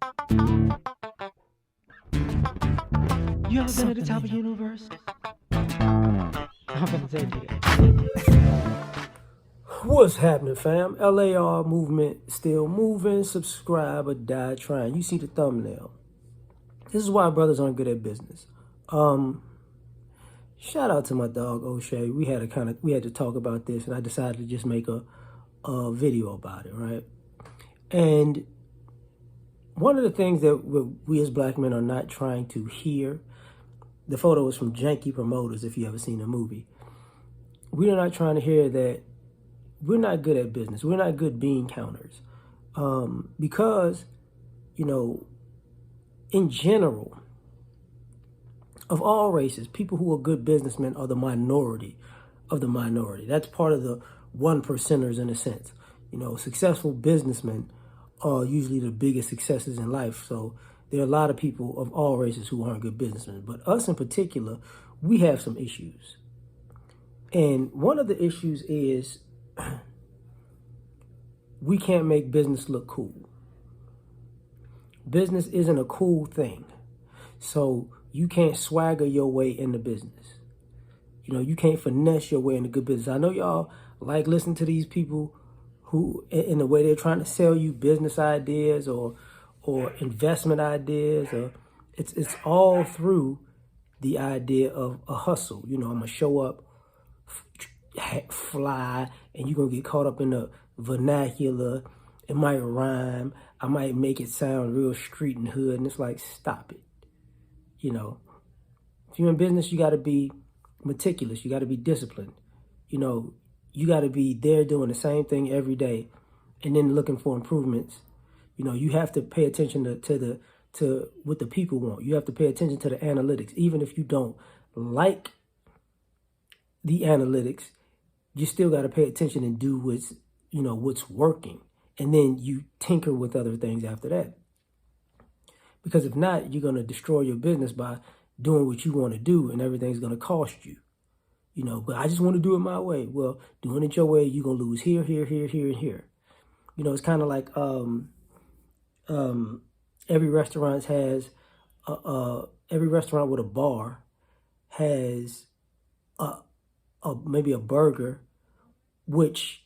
You ever been at the top of the universe? I'm gonna say it. What's happening, fam? L.A.R. movement still moving. Subscribe or die trying. You see the thumbnail. This is why brothers aren't good at business. Shout out to my dog O'Shea. We had to talk about this, and I decided to just make a video about it, right? And one of the things that we as black men are not trying to hear, the photo is from Janky Promoters, if you ever seen the movie. We are not trying to hear that we're not good at business. We're not good bean counters. Because, in general, of all races, people who are good businessmen are the minority of the minority. That's part of the 1%ers in a sense. Successful businessmen are usually the biggest successes in life. So there are a lot of people of all races who aren't good businessmen. But us in particular, we have some issues. And one of the issues is we can't make business look cool. Business isn't a cool thing. So you can't swagger your way into business. You can't finesse your way into good business. I know y'all like listening to these people who, in the way they're trying to sell you business ideas or investment ideas, or it's all through the idea of a hustle. I'm gonna show up, fly, and you're gonna get caught up in the vernacular. It might rhyme. I might make it sound real street and hood, and it's like, stop it. If you're in business, you got to be meticulous. You got to be disciplined. You got to be there doing the same thing every day, and then looking for improvements. You have to pay attention to what the people want. You have to pay attention to the analytics, even if you don't like the analytics. You still got to pay attention and do what's working, and then you tinker with other things after that. Because if not, you're going to destroy your business by doing what you want to do, and everything's going to cost you. But I just want to do it my way. Well, doing it your way, you're going to lose here, here, here, here, and here. It's kind of like every restaurant has, every restaurant with a bar has maybe a burger, which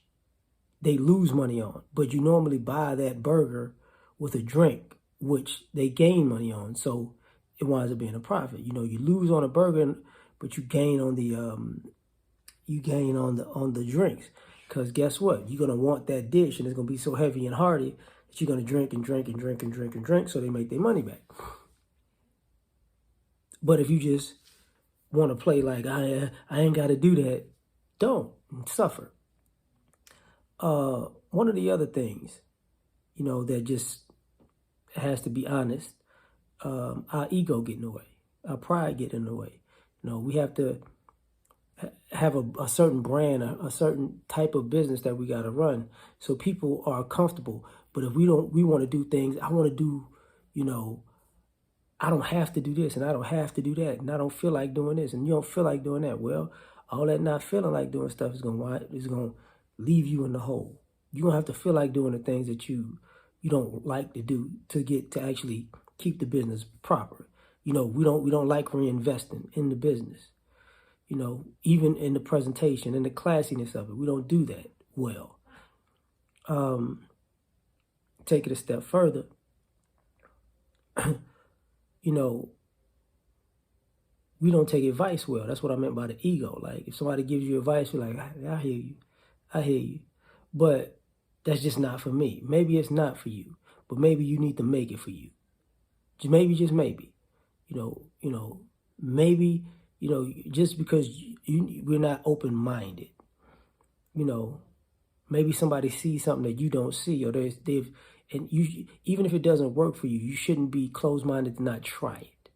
they lose money on. But you normally buy that burger with a drink, which they gain money on. So it winds up being a profit. You lose on a burger, but you gain on the drinks. Because guess what? You're gonna want that dish, and it's gonna be so heavy and hearty that you're gonna drink and drink and drink and drink and drink, so they make their money back. But if you just want to play like I ain't got to do that, don't suffer. One of the other things, that just has to be honest, our ego get in the way, our pride get in the way. We have to have a certain brand, a certain type of business that we got to run, so people are comfortable. But if we want to do things, I want to do, I don't have to do this, and I don't have to do that, and I don't feel like doing this, and you don't feel like doing that. Well, all that not feeling like doing stuff is gonna leave you in the hole. You're gonna have to feel like doing the things that you don't like to do to actually keep the business proper. We don't like reinvesting in the business. Even in the presentation and the classiness of it, we don't do that well. Take it a step further. We don't take advice well. That's what I meant by the ego. Like, if somebody gives you advice, you're like, I hear you. But that's just not for me. Maybe it's not for you, but maybe you need to make it for you. Just maybe. Maybe, just because we're not open-minded. Maybe somebody sees something that you don't see, or even if it doesn't work for you, you shouldn't be closed-minded to not try it.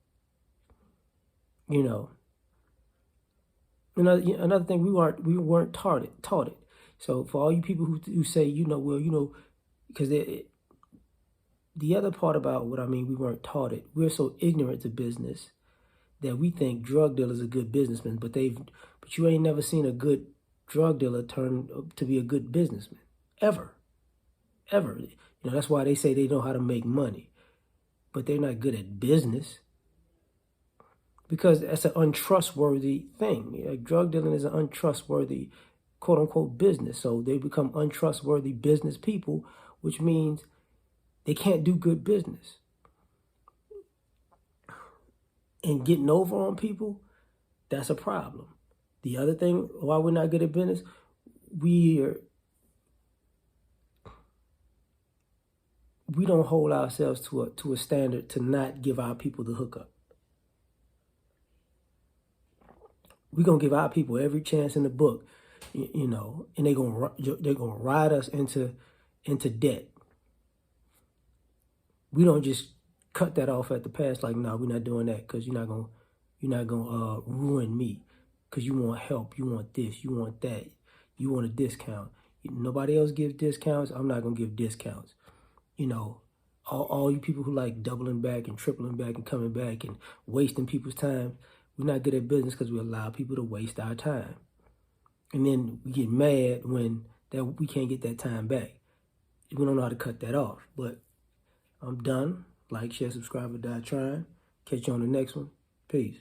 Another thing, we weren't taught it. So for all you people who say, because the other part about what I mean, we weren't taught it. We're so ignorant to business that we think drug dealers are good businessmen, but you ain't never seen a good drug dealer turn to be a good businessman, ever. That's why they say they know how to make money. but they're not good at business, because that's an untrustworthy thing. Like, drug dealing is an untrustworthy, quote unquote, business. So they become untrustworthy business people, which means they can't do good business. And getting over on people, that's a problem. The other thing why we're not good at business, we don't hold ourselves to a standard to not give our people the hookup. We're gonna give our people every chance in the book, you know, and they're gonna ride us into debt. We don't just cut that off at the pass. Like, no, we're not doing that, because you're not gonna ruin me, because you want help, you want this, you want that, you want a discount. Nobody else gives discounts. I'm not gonna give discounts. You know, all you people who like doubling back and tripling back and coming back and wasting people's time, we're not good at business because we allow people to waste our time. And then we get mad when we can't get that time back. We don't know how to cut that off. But I'm done. Like, share, subscribe, or die trying. Catch you on the next one. Peace.